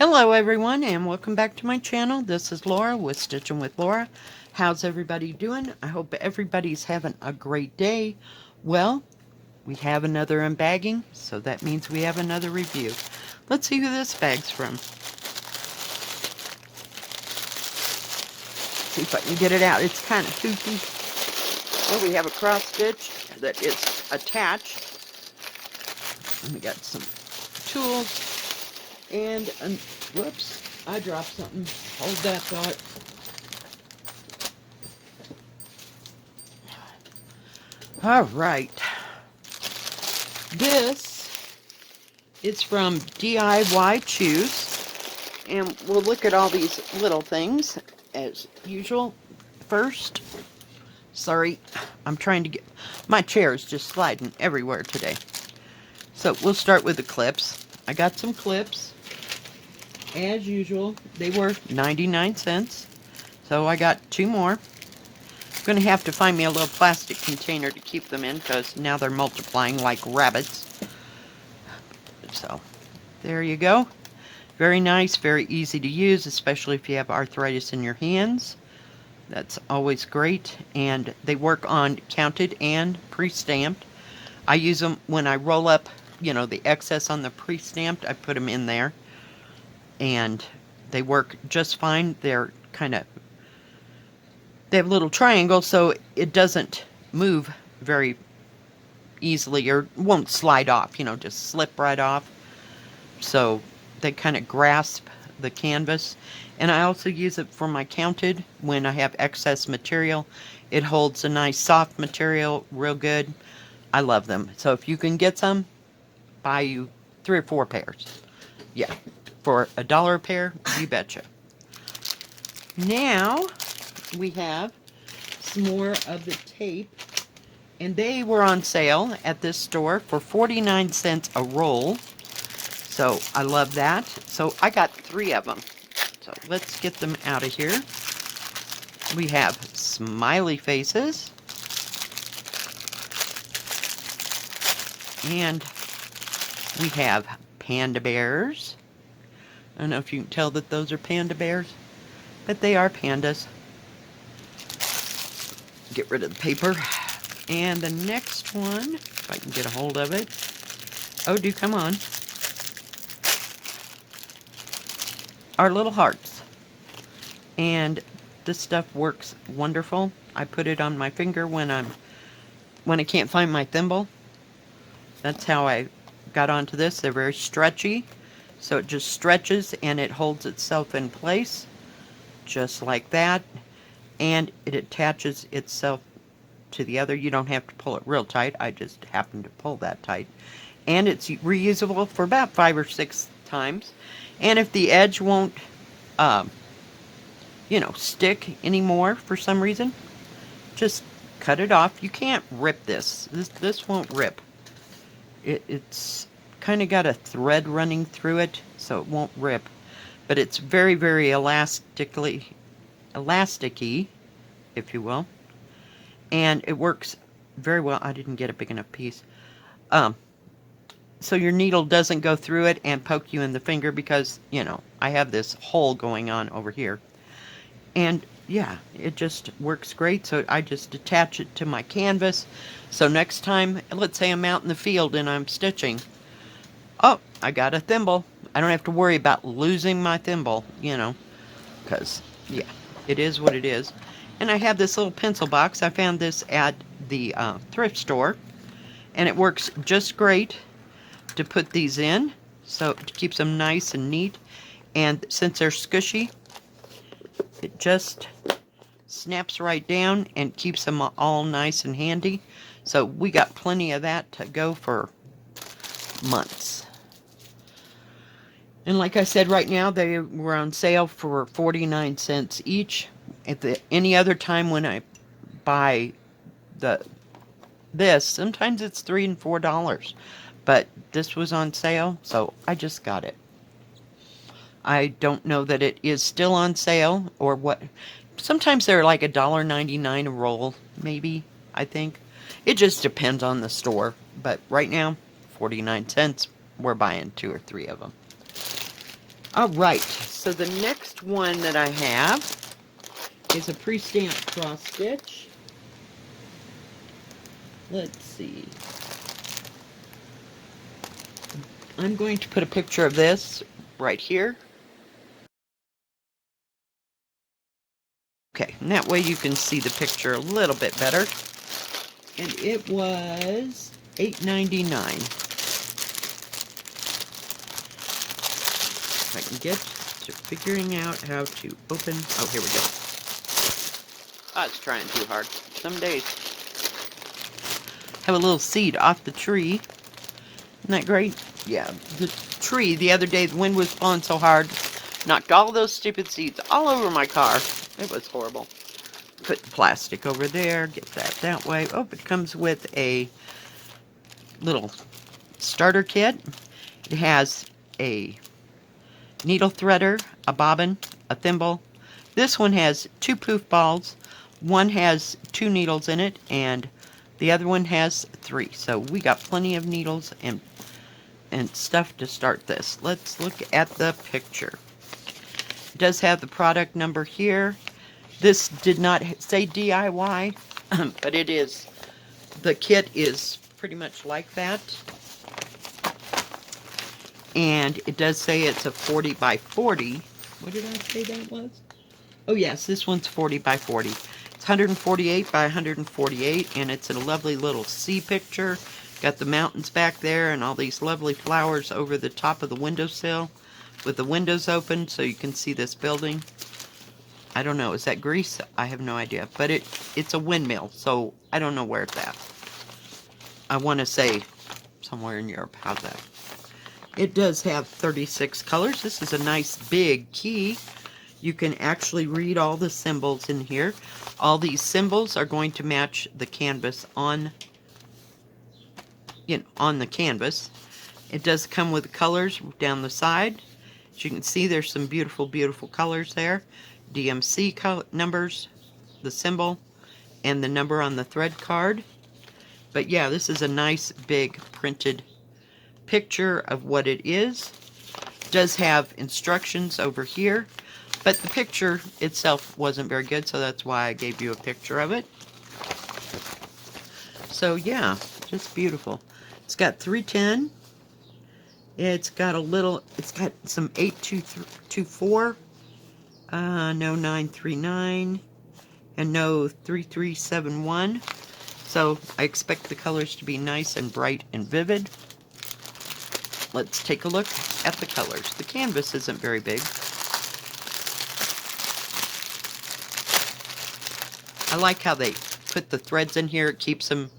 Hello everyone and welcome back to my channel. This is Laura with Stitching with Laura. How's everybody doing? I hope everybody's having a great day. Well, we have another unbagging, so that means we have another review. Let's see who this bag's from. See if I can get it out. It's kind of kooky. Well, we have a cross stitch that is attached. And we got some tools. And, whoops, I dropped something. Hold that thought. All right. This is from DIYChoose. And we'll look at all these little things as usual. First, sorry, I'm trying to get, my chair is just sliding everywhere today. So we'll start with the clips. I got some clips. As usual, they were 99 cents. So I got two more. I'm going to have to find me a little plastic container to keep them in because now they're multiplying like rabbits. So there you go. Very nice, very easy to use, especially if you have arthritis in your hands. That's always great. And they work on counted and pre-stamped. I use them when I roll up, you know, the excess on the pre-stamped. I put them in there. And they work just fine. They're they have little triangles, so it doesn't move very easily or won't slide off, you know, just slip right off. So they kind of grasp the canvas. And I also use it for my counted when I have excess material. It holds a nice soft material real good. I love them. So if you can get some, buy you 3 or 4 pairs. Yeah. For $1 a pair, you betcha. Now, we have some more of the tape. And they were on sale at this store for 49 cents a roll. So, I love that. So, I got 3 of them. So, let's get them out of here. We have smiley faces. And we have panda bears. I don't know if you can tell that those are panda bears, but they are pandas. Get rid of the paper. And the next one, if I can get a hold of it. Oh, do come on. Are little hearts. And this stuff works wonderful. I put it on my finger when I can't find my thimble. That's how I got onto this. They're very stretchy. So it just stretches and it holds itself in place, just like that. And it attaches itself to the other. You don't have to pull it real tight. I just happen to pull that tight. And it's reusable for about 5 or 6 times. And if the edge won't, you know, stick anymore for some reason, just cut it off. You can't rip this. This won't rip. It's kind of got a thread running through it, so it won't rip. But it's very, very elasticy, if you will. And it works very well. I didn't get a big enough piece. So your needle doesn't go through it and poke you in the finger because, you know, I have this hole going on over here. And yeah, it just works great. So I just attach it to my canvas. So next time, let's say I'm out in the field and I'm stitching. Oh, I got a thimble. I don't have to worry about losing my thimble, you know, because, yeah, it is what it is. And I have this little pencil box. I found this at the thrift store, and it works just great to put these in, so it keeps them nice and neat. And since they're squishy, it just snaps right down and keeps them all nice and handy. So we got plenty of that to go for months. And like I said, right now they were on sale for 49 cents each. At any other time when I buy this, sometimes it's $3 and $4. But this was on sale, so I just got it. I don't know that it is still on sale or what. Sometimes they're like $1.99 a roll, maybe, I think. It just depends on the store. But right now, 49 cents, we're buying 2 or 3 of them. All right, so the next one that I have is a pre-stamped cross stitch. Let's see. I'm going to put a picture of this right here. Okay, and that way you can see the picture a little bit better. And it was $8.99. If I can get to figuring out how to open. Oh, here we go. I was trying too hard. Some days. Have a little seed off the tree. Isn't that great? Yeah, the tree the other day, the wind was blowing so hard, knocked all those stupid seeds all over my car. It was horrible. Put the plastic over there, get that way. Oh, it comes with a little starter kit. It has a needle threader, a bobbin, a thimble. This one has 2 poof balls. One has 2 needles in it, and the other one has 3. So we got plenty of needles and stuff to start this. Let's look at the picture. It does have the product number here. This did not say DIY, but it is. The kit is pretty much like that. And it does say it's a 40 by 40. What did I say that was? Oh yes, this one's 40 by 40. It's 148 by 148, and it's a lovely little sea picture. Got the mountains back there and all these lovely flowers over the top of the windowsill with the windows open so you can see this building. I don't know, is that grease? I have no idea, but it's a windmill, so I don't know where it's at. I want to say somewhere in Europe. How's that? It does have 36 colors. This is a nice big key. You can actually read all the symbols in here. All these symbols are going to match the canvas on the canvas. It does come with colors down the side. As you can see, there's some beautiful, beautiful colors there. DMC numbers, the symbol, and the number on the thread card. But yeah, this is a nice big printed picture of what it is. It does have instructions over here, but the picture itself wasn't very good, so that's why I gave you a picture of it. So yeah, just beautiful. It's got 310. It's got some 8224. No 939. And no 3371. So I expect the colors to be nice and bright and vivid. Let's take a look at the colors. The canvas isn't very big. I like how they put the threads in here. It keeps them,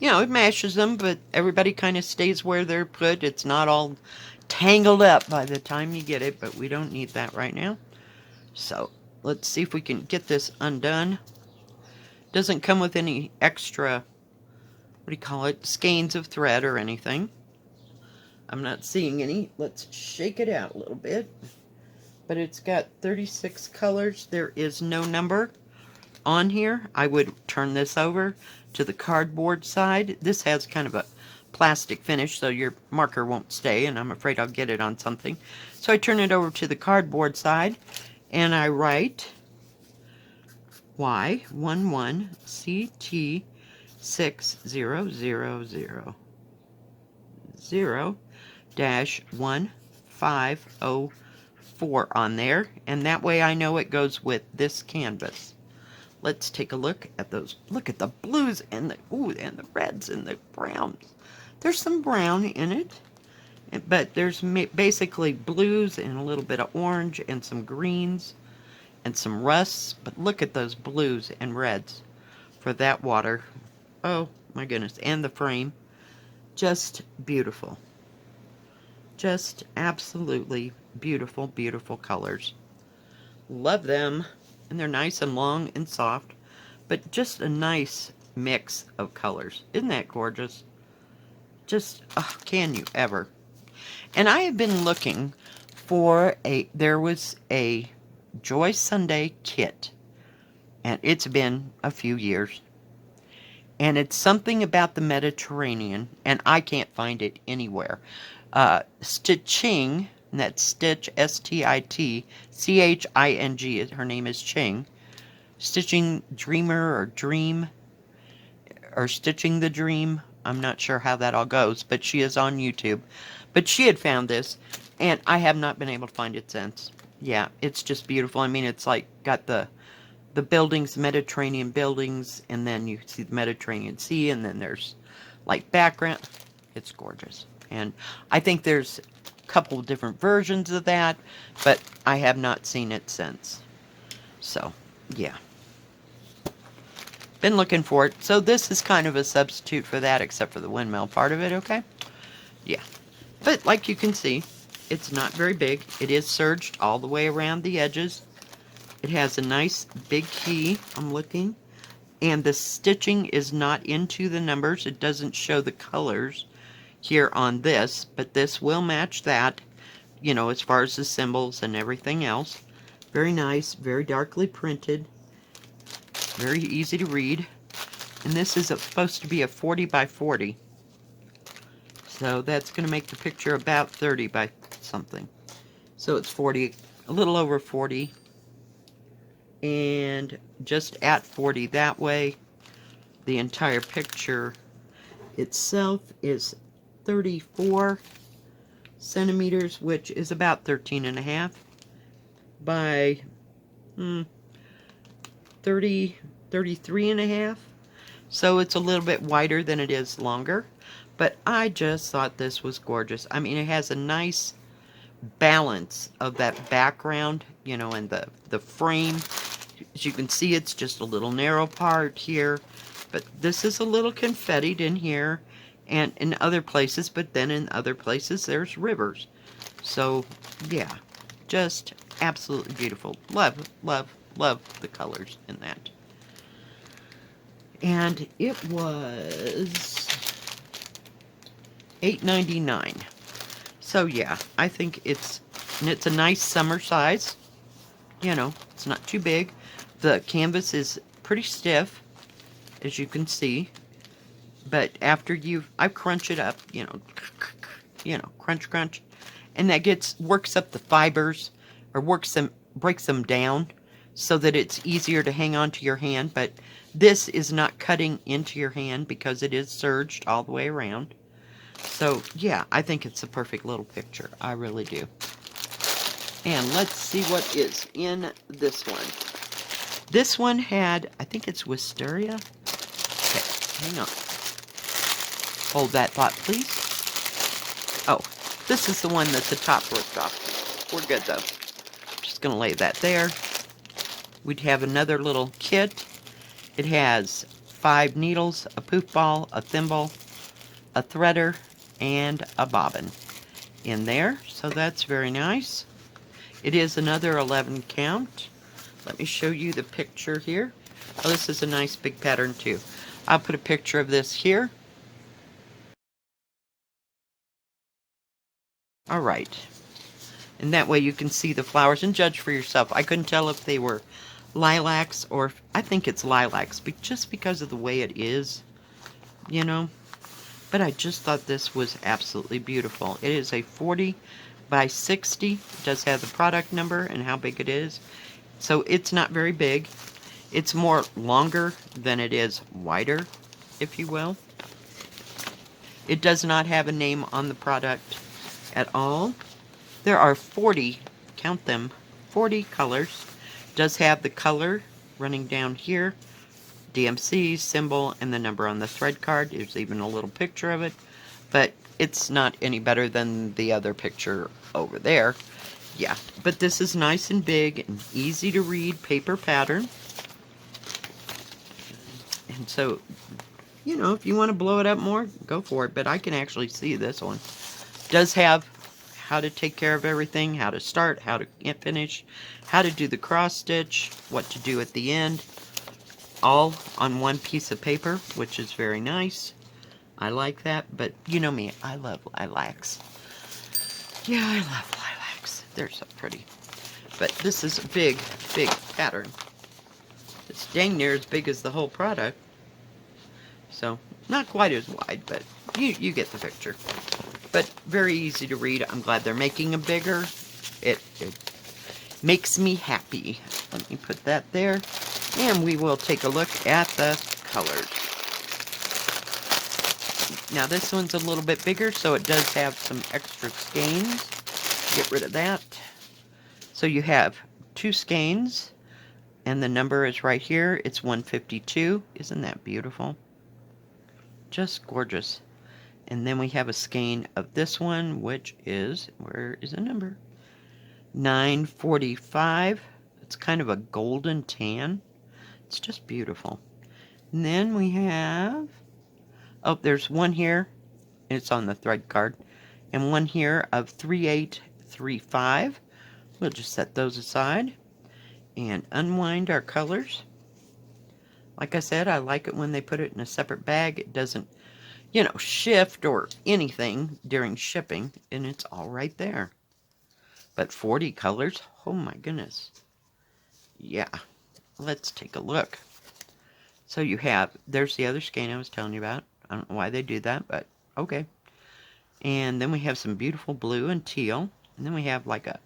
it mashes them, but everybody kind of stays where they're put. It's not all tangled up by the time you get it, but we don't need that right now. So let's see if we can get this undone. Doesn't come with any extra, skeins of thread or anything. I'm not seeing any. Let's shake it out a little bit. But it's got 36 colors. There is no number on here. I would turn this over to the cardboard side. This has kind of a plastic finish, so your marker won't stay, and I'm afraid I'll get it on something. So I turn it over to the cardboard side, and I write Y11CT6000-1504 on there, and that way I know it goes with this canvas. Let's take a look at those. Look at the blues and the reds and the browns. There's some brown in it, but there's basically blues and a little bit of orange and some greens and some rusts. But look at those blues and reds for that water. Oh my goodness. And the frame. Just beautiful. Just absolutely beautiful, beautiful colors. Love them. And they're nice and long and soft, but just a nice mix of colors. Isn't that gorgeous? Just, can you ever? And I have been looking for there was a Joy Sunday kit, and it's been a few years. And it's something about the Mediterranean, and I can't find it anywhere. Stitching And that's Stitch, S-T-I-T-C-H-I-N-G. Her name is Ching. Stitching Dreamer or Dream, or Stitching the Dream. I'm not sure how that all goes, but she is on YouTube. But she had found this, and I have not been able to find it since. Yeah, it's just beautiful. I mean, it's like got the buildings, Mediterranean buildings, and then you see the Mediterranean Sea, and then there's like background. It's gorgeous. And I think there's a couple of different versions of that, but I have not seen it since. So, yeah. Been looking for it. So this is kind of a substitute for that, except for the windmill part of it, okay? Yeah. But like you can see, it's not very big. It is serged all the way around the edges. It has a nice big key, I'm looking, and the stitching is not into the numbers. It doesn't show the colors here on this, but this will match that, you know, as far as the symbols and everything else. Very nice, very darkly printed, very easy to read. And this is supposed to be a 40 by 40. So that's going to make the picture about 30 by something. So it's 40, a little over 40. And just at 40 that way. The entire picture itself is 34 centimeters, which is about 13.5 by 33.5. So it's a little bit wider than it is longer. But I just thought this was gorgeous. I mean, it has a nice balance of that background, you know, and the frame. As you can see, it's just a little narrow part here, but this is a little confettied in here and in other places, but then in other places there's rivers. So yeah, just absolutely beautiful. Love, love, love the colors in that. And it was $8.99. So yeah, I think it's a nice summer size. You know, it's not too big. The canvas is pretty stiff, as you can see. But after I crunch it up, you know, crunch, crunch, and that works up the fibers, or breaks them down, so that it's easier to hang on to your hand. But this is not cutting into your hand because it is serged all the way around. So yeah, I think it's a perfect little picture. I really do. And let's see what is in this one. This one had, I think it's wisteria. Okay, hang on. Hold that thought, please. Oh, this is the one that the top ripped off. We're good, though. Just going to lay that there. We'd have another little kit. It has 5 needles, a poof ball, a thimble, a threader, and a bobbin in there. So that's very nice. It is another 11 count. Let me show you the picture here. Oh, this is a nice big pattern too. I'll put a picture of this here. All right. And that way you can see the flowers and judge for yourself. I couldn't tell if they were lilacs or, I think it's lilacs, but just because of the way it is, you know. But I just thought this was absolutely beautiful. It is a 40 by 60. It does have the product number and how big it is. So it's not very big. It's more longer than it is wider, if you will. It does not have a name on the product at all. There are 40, count them, 40 colors. It does have the color running down here, DMC, symbol, and the number on the thread card. There's even a little picture of it, but it's not any better than the other picture over there. Yeah, but this is nice and big and easy to read paper pattern. And so, you know, if you want to blow it up more, go for it. But I can actually see this one. It does have how to take care of everything, how to start, how to finish, how to do the cross stitch, what to do at the end. All on one piece of paper, which is very nice. I like that, but you know me, I love lilacs. Yeah, I love lilacs. They're so pretty. But this is a big, big pattern. It's dang near as big as the whole product. So, not quite as wide, but you get the picture. but very easy to read. I'm glad they're making them bigger. It makes me happy. Let me put that there. And we will take a look at the colors. Now this one's a little bit bigger, so it does have some extra skeins. Get rid of that. So you have 2 skeins, and the number is right here. It's 152. Isn't that beautiful? Just gorgeous. And then we have a skein of this one, which is, where is the number? 945. It's kind of a golden tan. It's just beautiful. And then we have, oh, there's one here. It's on the thread card. And one here of 3835. We'll just set those aside and unwind our colors. Like I said, I like it when they put it in a separate bag. It doesn't, you know, shift or anything during shipping, and it's all right there. But 40 colors, oh my goodness. Yeah, let's take a look. So you have, there's the other skein I was telling you about. I don't know why they do that, but okay. And then we have some beautiful blue and teal. And then we have like a,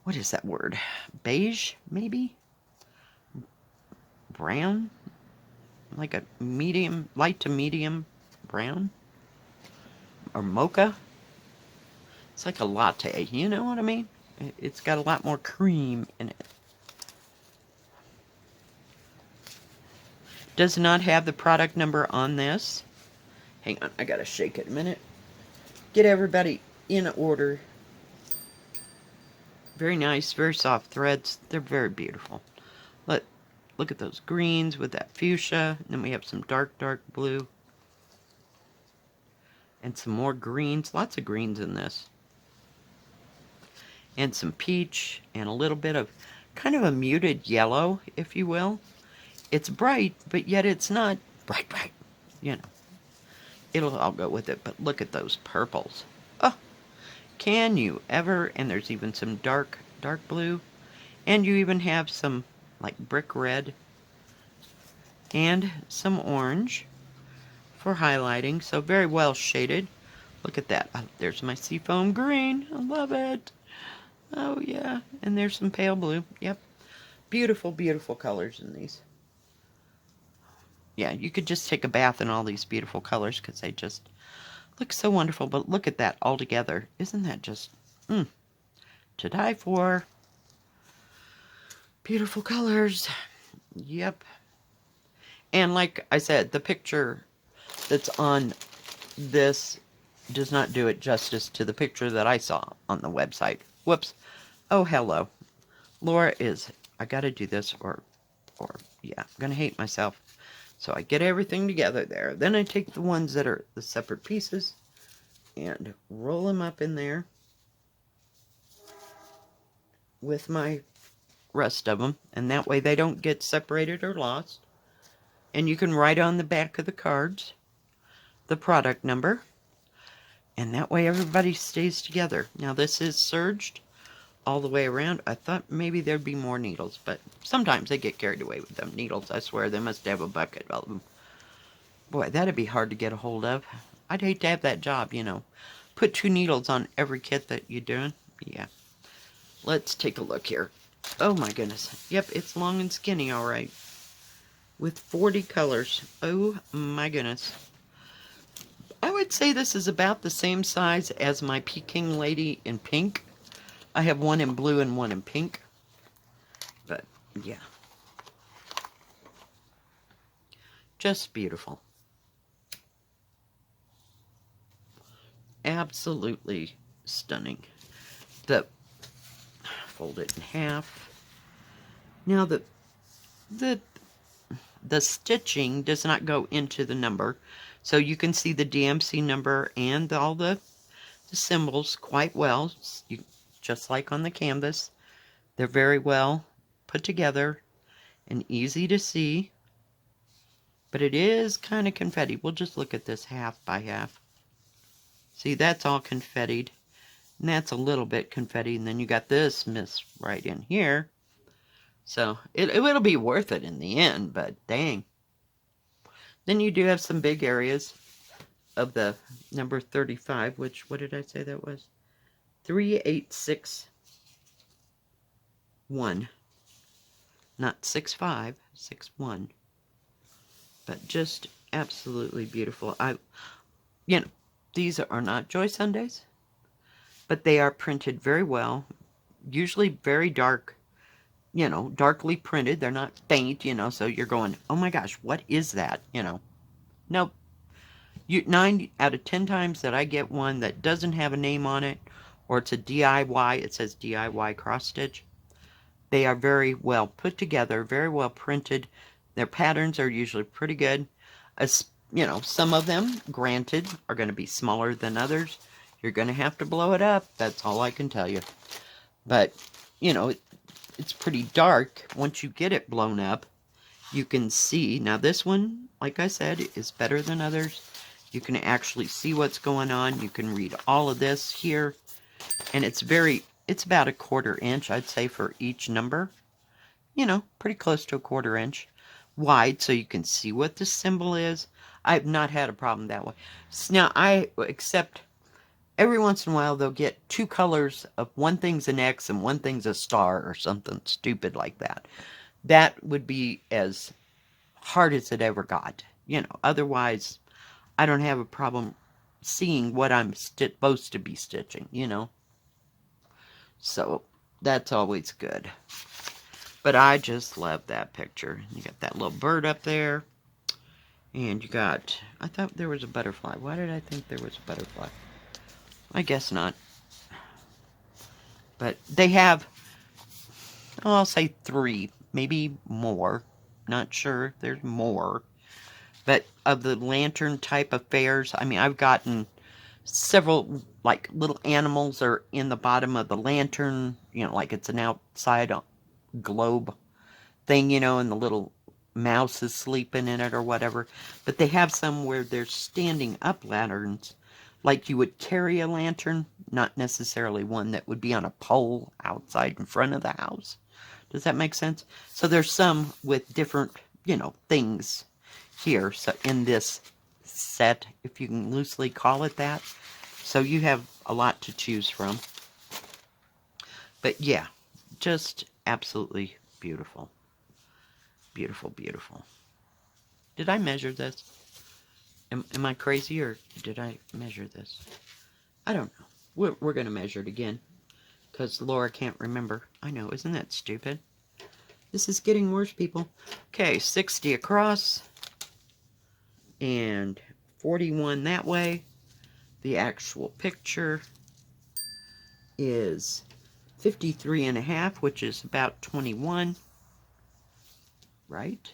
what is that word? Beige, maybe? Brown? Like a medium, light to medium brown? Or mocha? It's like a latte, you know what I mean? It's got a lot more cream in it. Does not have the product number on this. Hang on, I gotta shake it a minute. Get everybody in order. Very nice, very soft threads. They're very beautiful. Look at those greens with that fuchsia. And then we have some dark blue. And some more greens. Lots of greens in this. And some peach. And a little bit of kind of a muted yellow, if you will. It's bright, but yet it's not bright. You know. It'll all go with it. But look at those purples. Oh, can you ever? And there's even some dark blue. And you even have some like brick red. And some orange for highlighting. So very well shaded. Look at that. Oh, there's my seafoam green. I love it. Oh, yeah. And there's some pale blue. Yep. Beautiful, beautiful colors in these. Yeah, you could just take a bath in all these beautiful colors because they just look so wonderful. But look at that all together. Isn't that just to die for? Beautiful colors. Yep. And like I said, the picture that's on this does not do it justice to the picture that I saw on the website. Whoops. Oh, hello. Laura is, I gotta do this or yeah, I'm gonna hate myself. So I get everything together there. Then I take the ones that are the separate pieces and roll them up in there with my rest of them. And that way they don't get separated or lost. And you can write on the back of the cards the product number. And that way everybody stays together. Now this is serged all the way around. I thought maybe there'd be more needles, but sometimes they get carried away with them needles. I swear they must have a bucket of them. Boy, that'd be hard to get a hold of. I'd hate to have that job, you know. Put 2 needles on every kit that you're doing. Yeah. Let's take a look here. Oh my goodness. Yep, it's long and skinny, all right. With 40 colors. Oh my goodness. I would say this is about the same size as my Peking Lady in pink. I have one in blue and one in pink. But, yeah. Just beautiful. Absolutely stunning. Fold it in half. Now, the stitching does not go into the number. So you can see the DMC number and all the symbols quite well. Just like on the canvas. They're very well put together and easy to see. But it is kind of confetti. We'll just look at this half by half. See, that's all confettied. And that's a little bit confetti. And then you got this mist right in here. So it'll be worth it in the end, but dang. Then you do have some big areas. of the number 35, which, what did I say that was? 3861. Not 65, 61. But just absolutely beautiful. You know, these are not Joy Sundays, but they are printed very well. Usually very dark, darkly printed. They're not faint, so you're going, oh my gosh, what is that? Nope. 9 out of 10 times that I get one that doesn't have a name on it, or it's a DIY, it says DIY cross stitch, they are very well put together, very well printed. Their patterns are usually pretty good. Some of them, granted, are going to be smaller than others. You're going to have to blow it up. That's all I can tell you. But, it's pretty dark. Once you get it blown up, you can see. Now this one, like I said, is better than others. You can actually see what's going on. You can read all of this here. And it's about a 1/4 inch, I'd say, for each number. Pretty close to a 1/4 inch wide, so you can see what the symbol is. I've not had a problem that way. So now, except every once in a while, they'll get 2 colors of one thing's an X and one thing's a star or something stupid like that. That would be as hard as it ever got. Otherwise, I don't have a problem seeing what I'm supposed to be stitching, So, that's always good. But I just love that picture. You got that little bird up there. And you got, I thought there was a butterfly. Why did I think there was a butterfly? I guess not. But they have, I'll say 3, maybe more. Not sure if there's more. But of the lantern type affairs, I've gotten several, like, little animals are in the bottom of the lantern. Like it's an outside globe thing, and the little mouse is sleeping in it or whatever. But they have some where they're standing up lanterns, like you would carry a lantern, not necessarily one that would be on a pole outside in front of the house. Does that make sense? So there's some with different, things here. So in this set, if you can loosely call it that. So you have a lot to choose from. But yeah, just absolutely beautiful. Beautiful, beautiful. Did I measure this? Am I crazy, or did I measure this? I don't know. We're going to measure it again, because Laura can't remember. I know, isn't that stupid? This is getting worse, people. Okay, 60 across, and 41 that way. The actual picture is 53.5, which is about 21. Right?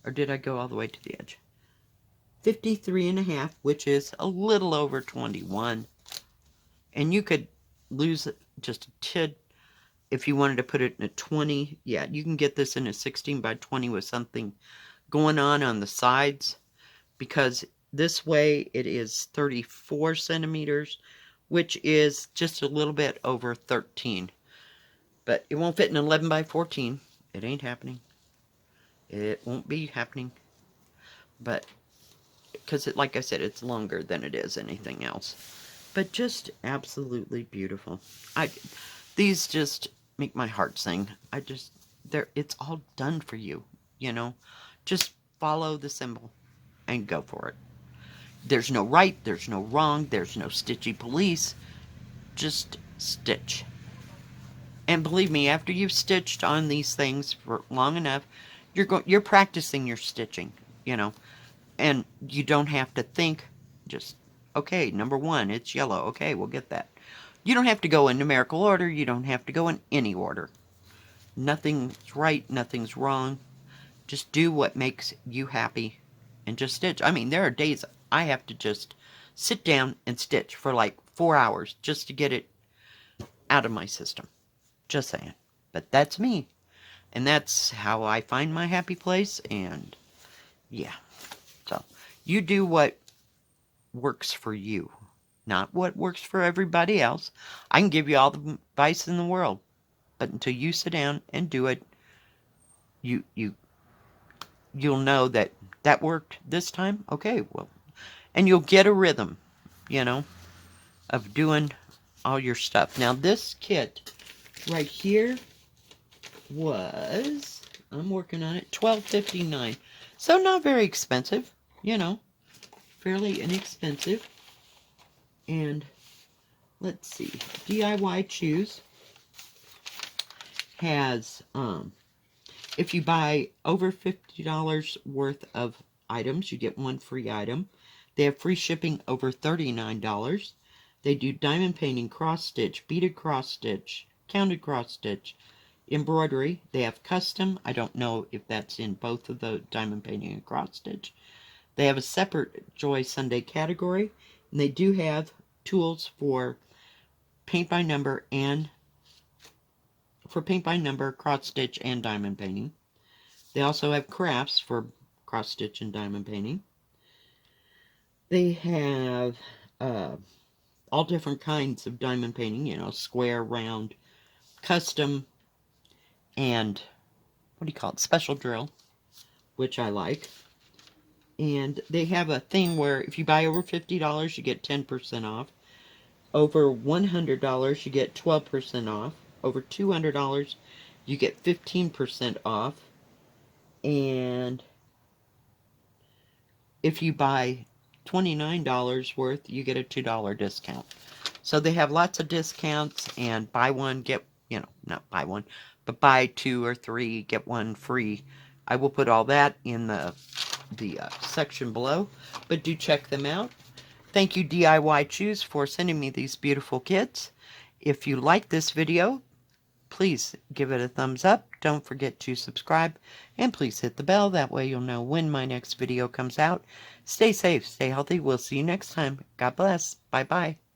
Or did I go all the way to the edge? 53.5, which is a little over 21. And you could lose just a tid if you wanted to put it in a 20. Yeah, you can get this in a 16 by 20 with something going on the sides, because this way it is 34 centimeters, which is just a little bit over 13. But it won't fit in 11 by 14. It ain't happening. It won't be happening. But, because like I said, it's longer than it is anything else. But just absolutely beautiful. These just make my heart sing. It's all done for you, Just follow the symbol and go for it. There's no right, there's no wrong, there's no stitchy police. Just stitch. And believe me, after you've stitched on these things for long enough, you're practicing your stitching, and you don't have to think. Just, okay, number 1, it's yellow. Okay, we'll get that. You don't have to go in numerical order. You don't have to go in any order. Nothing's right, nothing's wrong. Just do what makes you happy and just stitch. There are days I have to just sit down and stitch for like 4 hours just to get it out of my system. Just saying. But that's me. And that's how I find my happy place. And yeah. So you do what works for you, not what works for everybody else. I can give you all the advice in the world, but until you sit down and do it, you'll know that worked this time. Okay, well, And you'll get a rhythm, you know, of doing all your stuff. Now this kit right here was, I'm working on it, $12.59. So not very expensive, you know, fairly inexpensive. And let's see, DIYChoose has, if you buy over $50 worth of items, you get one free item. They have free shipping over $39. They do diamond painting, cross stitch, beaded cross stitch, counted cross stitch, embroidery. They have custom. I don't know if that's in both of the diamond painting and cross stitch. They have a separate Joy Sunday category, and they do have tools for paint by number, cross stitch, and diamond painting. They also have crafts for cross stitch and diamond painting. They have all different kinds of diamond painting, you know, square, round, custom, and what do you call it, special drill, which I like. And they have a thing where if you buy over $50, you get 10% off. Over $100, you get 12% off. Over $200, you get 15% off. And if you buy $29 worth, you get a $2 discount. So they have lots of discounts, and buy one, get, you know, not buy one, but buy 2 or 3, get 1 free. I will put all that in the section below, but do check them out. Thank you, DIYChoose, for sending me these beautiful kits. If you like this video, please give it a thumbs up. Don't forget to subscribe, and please hit the bell. That way you'll know when my next video comes out. Stay safe, stay healthy. We'll see you next time. God bless. Bye-bye.